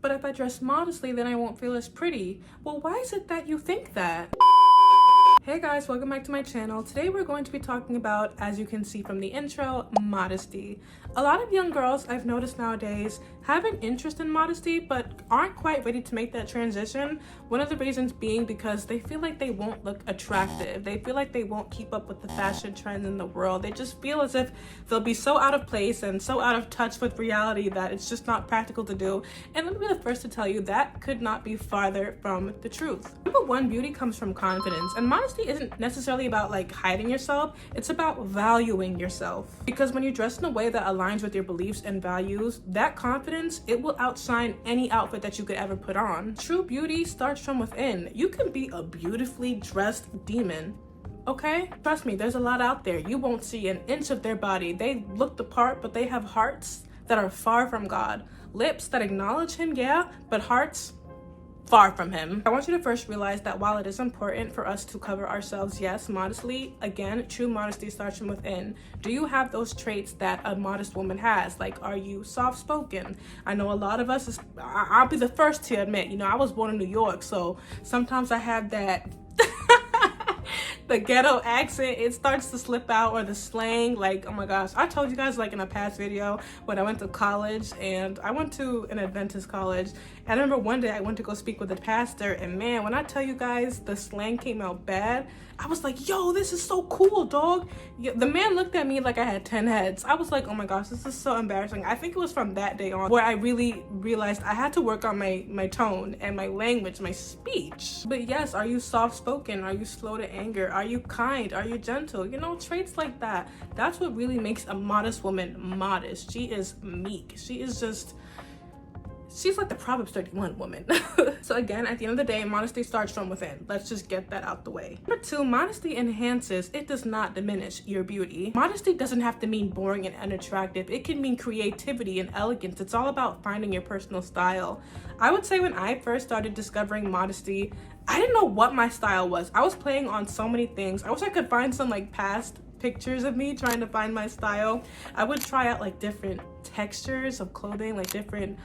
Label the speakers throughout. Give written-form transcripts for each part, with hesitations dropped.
Speaker 1: But if I dress modestly, then I won't feel as pretty. Well, why is it that you think that? Hey guys, welcome back to my channel. Today we're going to be talking about, as you can see from the intro, modesty. A lot of young girls I've noticed nowadays have an interest in modesty but aren't quite ready to make that transition. One of the reasons being because they feel like they won't look attractive. They feel like they won't keep up with the fashion trends in the world. They just feel as if they'll be so out of place and so out of touch with reality that it's just not practical to do. And let me be the first to tell you that could not be farther from the truth. Number one, beauty comes from confidence, and modesty isn't necessarily about like hiding yourself. It's about valuing yourself, because when you dress in a way that aligns with your beliefs and values, that confidence, it will outshine any outfit that you could ever put on. True beauty starts from within. You can be a beautifully dressed demon, okay? Trust me, there's a lot out there. You won't see an inch of their body. They look the part, but they have hearts that are far from God. Lips that acknowledge him, yeah, but hearts far from him. I want you to first realize that while it is important for us to cover ourselves, yes, modestly, again, true modesty starts from within. Do you have those traits that a modest woman has? Like, are you soft-spoken? I know a lot of us, I'll be the first to admit, you know, I was born in New York, so sometimes I have that the ghetto accent, it starts to slip out, or the slang. Like, oh my gosh, I told you guys like in a past video when I went to college, and I went to an Adventist college, and I remember one day I went to go speak with the pastor, and man, when I tell you guys the slang came out bad, I was like, yo, this is so cool, dog. The man looked at me like I had 10 heads. I was like, oh my gosh, this is so embarrassing. I think it was from that day on where I really realized I had to work on my tone and my language, my speech. But yes, are you soft-spoken? Are you slow to anger? Are you kind? Are you gentle? You know, traits like that. That's what really makes a modest woman modest. She is meek. She's like the Proverbs 31 woman. So again, at the end of the day, modesty starts from within. Let's just get that out the way. Number two, modesty enhances, it does not diminish your beauty. Modesty doesn't have to mean boring and unattractive. It can mean creativity and elegance. It's all about finding your personal style. I would say when I first started discovering modesty, I didn't know what my style was. I was playing on so many things. I wish I could find some like past pictures of me trying to find my style. I would try out like different textures of clothing, like different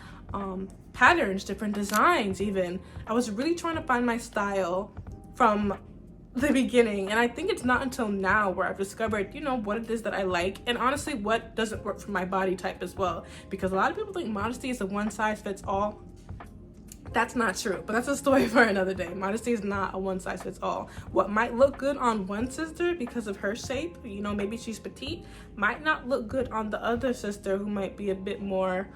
Speaker 1: patterns, different designs even. I was really trying to find my style from the beginning, and I think it's not until now where I've discovered, you know, what it is that I like, and honestly what doesn't work for my body type as well, because a lot of people think modesty is a one size fits all. That's not true, but that's a story for another day. Modesty is not a one size fits all. What might look good on one sister because of her shape, you know, maybe she's petite, might not look good on the other sister who might be a bit more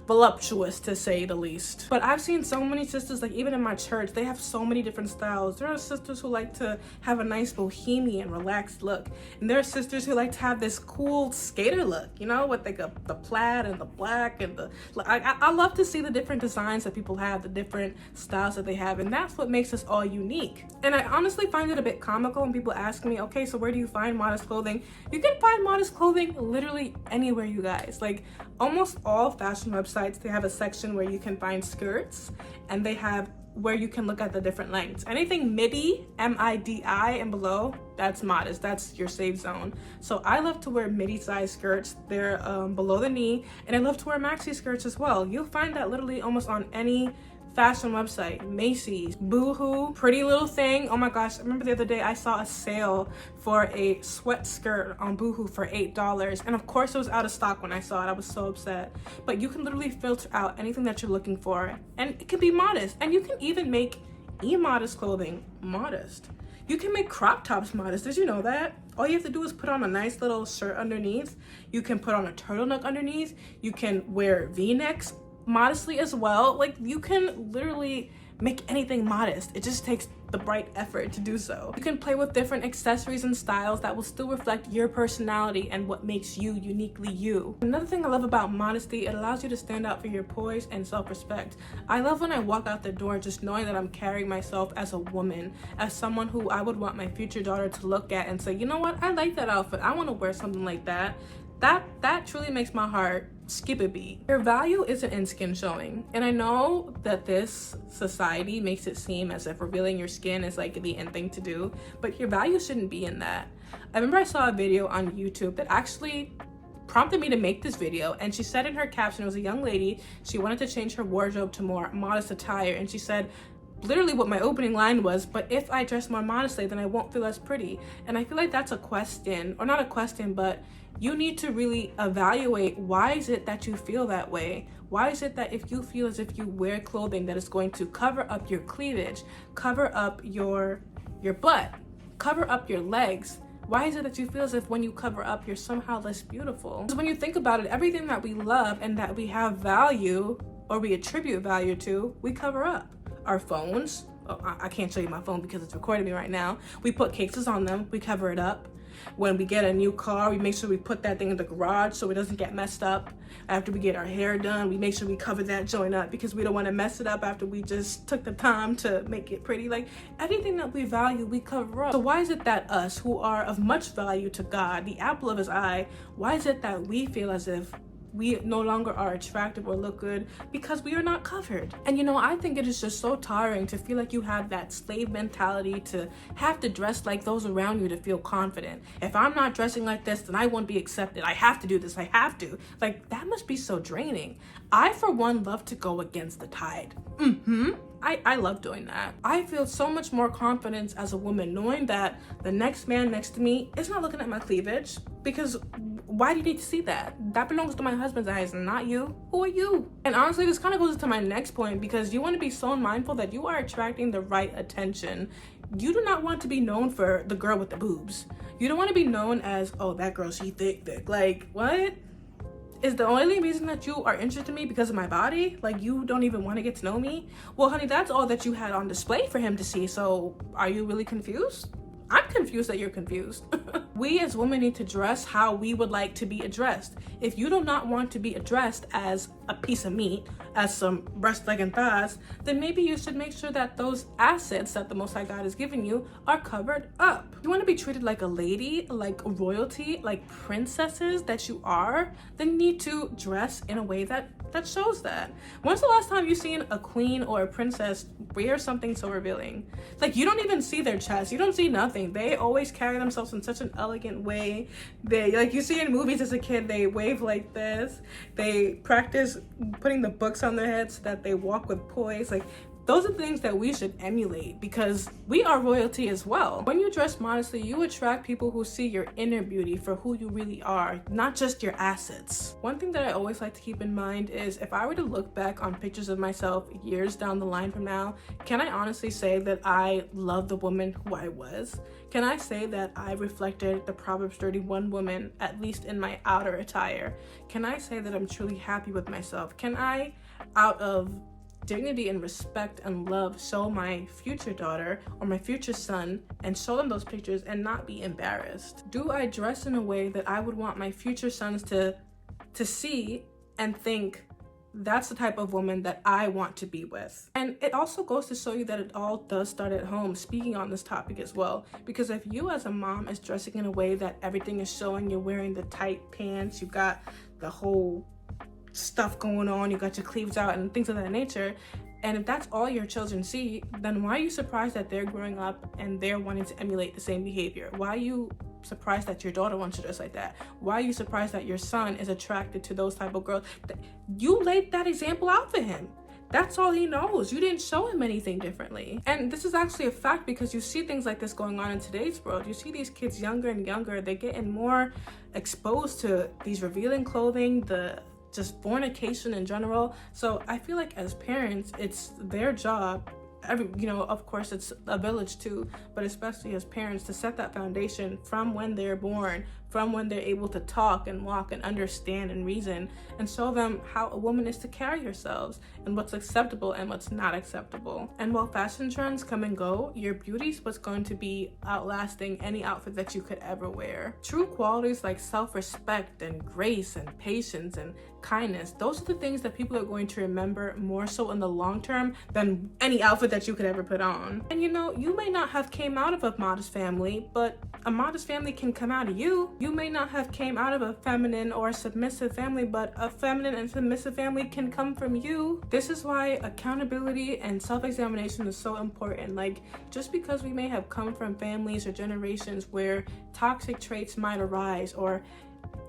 Speaker 1: voluptuous, to say the least. But I've seen so many sisters, like even in my church, they have so many different styles. There are sisters who like to have a nice bohemian relaxed look, and there are sisters who like to have this cool skater look, you know, with like the plaid and the black and the I love to see the different designs that people have, the different styles that they have, and that's what makes us all unique. And I honestly find it a bit comical when people ask me, okay, so where do you find modest clothing? You can find modest clothing literally anywhere, you guys. Like almost all fashion websites, they have a section where you can find skirts, and they have where you can look at the different lengths. Anything midi, M-I-D-I, and below, that's modest. That's your safe zone. So I love to wear midi size skirts. They're below the knee, and I love to wear maxi skirts as well. You'll find that literally almost on any fashion website. Macy's, Boohoo, Pretty Little Thing. Oh my gosh, I remember the other day I saw a sale for a sweat skirt on Boohoo for $8, and of course it was out of stock when I saw it. I was so upset. But you can literally filter out anything that you're looking for, and it can be modest. And you can even make immodest clothing modest. You can make crop tops modest. Did you know that? All you have to do is put on a nice little shirt underneath. You can put on a turtleneck underneath. You can wear V-necks modestly as well. Like, you can literally make anything modest. It just takes the right effort to do so. You can play with different accessories and styles that will still reflect your personality and what makes you uniquely you. Another thing I love about modesty, it allows you to stand out for your poise and self-respect. I love when I walk out the door just knowing that I'm carrying myself as a woman, as someone who I would want my future daughter to look at and say, you know what, I like that outfit, I want to wear something like that. That truly makes my heart skip a beat. Your value isn't in skin showing. And I know that this society makes it seem as if revealing your skin is like the end thing to do, but your value shouldn't be in that. I remember I saw a video on YouTube that actually prompted me to make this video. And she said in her caption, it was a young lady, she wanted to change her wardrobe to more modest attire, and she said literally what my opening line was, but if I dress more modestly, then I won't feel as pretty. And I feel like that's a question, or not a question, but you need to really evaluate, why is it that you feel that way? Why is it that if you feel as if you wear clothing that is going to cover up your cleavage, cover up your butt, cover up your legs, why is it that you feel as if when you cover up, you're somehow less beautiful? Because when you think about it, everything that we love and that we have value, or we attribute value to, we cover up. Our phones, oh, I can't show you my phone because it's recording me right now. We put cases on them, we cover it up. When we get a new car, we make sure we put that thing in the garage so it doesn't get messed up. After we get our hair done, we make sure we cover that joint up because we don't want to mess it up after we just took the time to make it pretty. Like, anything that we value, we cover up. So why is it that us, who are of much value to God, the apple of his eye, why is it that we feel as if we no longer are attractive or look good? Because we are not covered. And you know, I think it is just so tiring to feel like you have that slave mentality, to have to dress like those around you to feel confident. If I'm not dressing like this, then I won't be accepted. I have to do this, I have to. Like, that must be so draining. I, for one, love to go against the tide. I love doing that. I feel so much more confidence as a woman knowing that the next man next to me is not looking at my cleavage, because why do you need to see that? That belongs to my husband's eyes, not you. Who are you? And honestly, this kind of goes to my next point, because you want to be so mindful that you are attracting the right attention. You do not want to be known for the girl with the boobs. You don't want to be known as, oh, that girl, she thick. Like, what? Is the only reason that you are interested in me because of my body? Like, you don't even want to get to know me? Well, honey, that's all that you had on display for him to see. So are you really confused? I'm confused that you're confused. We as women need to dress how we would like to be addressed. If you do not want to be addressed as a piece of meat, as some breast, leg, and thighs, then maybe you should make sure that those assets that the Most High God has given you are covered up. If you want to be treated like a lady, like royalty, like princesses that you are, then you need to dress in a way that shows that. When's the last time you've seen a queen or a princess wear something so revealing? Like, you don't even see their chest, you don't see nothing. They always carry themselves in such an elegant way. They, like you see in movies as a kid, they wave like this. They practice putting the books on their heads so that they walk with poise. Like, those are things that we should emulate, because we are royalty as well. When you dress modestly, you attract people who see your inner beauty for who you really are, not just your assets. One thing that I always like to keep in mind is, if I were to look back on pictures of myself years down the line from now, can I honestly say that I love the woman who I was? Can I say that I reflected the Proverbs 31 woman, at least in my outer attire? Can I say that I'm truly happy with myself? Can I, out of dignity and respect and love, show my future daughter or my future son and show them those pictures and not be embarrassed? Do I dress in a way that I would want my future sons to see and think, that's the type of woman that I want to be with? And it also goes to show you that it all does start at home, speaking on this topic as well. Because if you as a mom is dressing in a way that everything is showing, you're wearing the tight pants, you got the whole stuff going on, you got your cleavage out and things of that nature, and if that's all your children see, then why are you surprised that they're growing up and they're wanting to emulate the same behavior? Why are you surprised that your daughter wants to dress like that? Why are you surprised that your son is attracted to those type of girls? You laid that example out for him. That's all he knows. You didn't show him anything differently. And this is actually a fact, because you see things like this going on in today's world. You see these kids younger and younger, they're getting more exposed to these revealing clothing, the just fornication in general. So I feel like as parents, it's their job, of course it's a village too, but especially as parents, to set that foundation from when they're born, from when they're able to talk and walk and understand and reason, and show them how a woman is to carry herself and what's acceptable and what's not acceptable. And while fashion trends come and go, your beauty is what's going to be outlasting any outfit that you could ever wear. True qualities like self-respect and grace and patience and kindness, those are the things that people are going to remember more so in the long term than any outfit that you could ever put on. And you may not have came out of a modest family, but a modest family can come out of you. You may not have came out of a feminine or a submissive family, but a feminine and submissive family can come from you. This is why accountability and self-examination is so important. Like, just because we may have come from families or generations where toxic traits might arise, or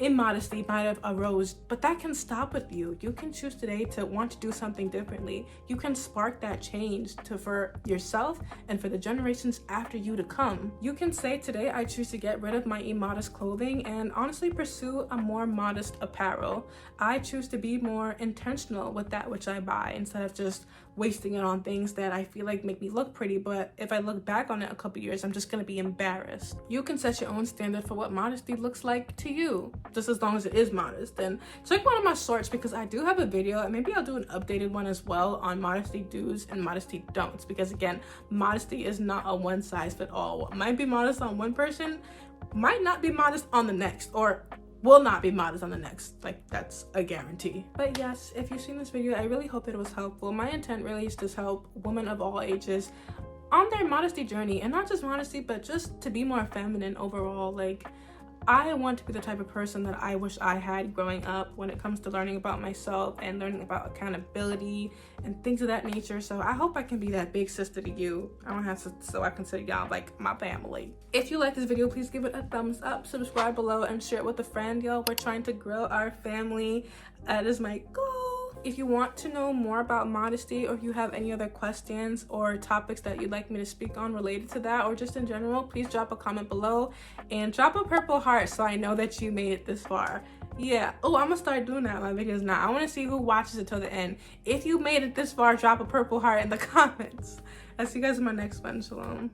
Speaker 1: immodesty might have arose, but that can stop with you. You can choose today to want to do something differently. You can spark that change for yourself and for the generations after you to come. You can say today, I choose to get rid of my immodest clothing and honestly pursue a more modest apparel. I choose to be more intentional with that which I buy instead of just wasting it on things that I feel like make me look pretty, but if I look back on it a couple years, I'm just gonna be embarrassed. You can set your own standard for what modesty looks like to you, just as long as it is modest. And check one of my shorts because I do have a video, and maybe I'll do an updated one as well on modesty do's and modesty don'ts, because again, modesty is not a one size fit all. What might be modest on one person might not be modest on the next, or will not be modest on the next. Like, that's a guarantee. But yes, if you've seen this video, I really hope that it was helpful. My intent really is to help women of all ages on their modesty journey, and not just modesty, but just to be more feminine overall. Like, I want to be the type of person that I wish I had growing up when it comes to learning about myself and learning about accountability and things of that nature. So I hope I can be that big sister to you. I don't have to, so I consider y'all like my family. If you like this video, please give it a thumbs up, subscribe below, and share it with a friend, y'all. We're trying to grow our family. That is my goal. If you want to know more about modesty, or if you have any other questions or topics that you'd like me to speak on related to that, or just in general, please drop a comment below and drop a purple heart so I know that you made it this far. Yeah. Oh, I'm gonna start doing that in my videos now. I want to see who watches it till the end. If you made it this far, drop a purple heart in the comments. I'll see you guys in my next one. Shalom.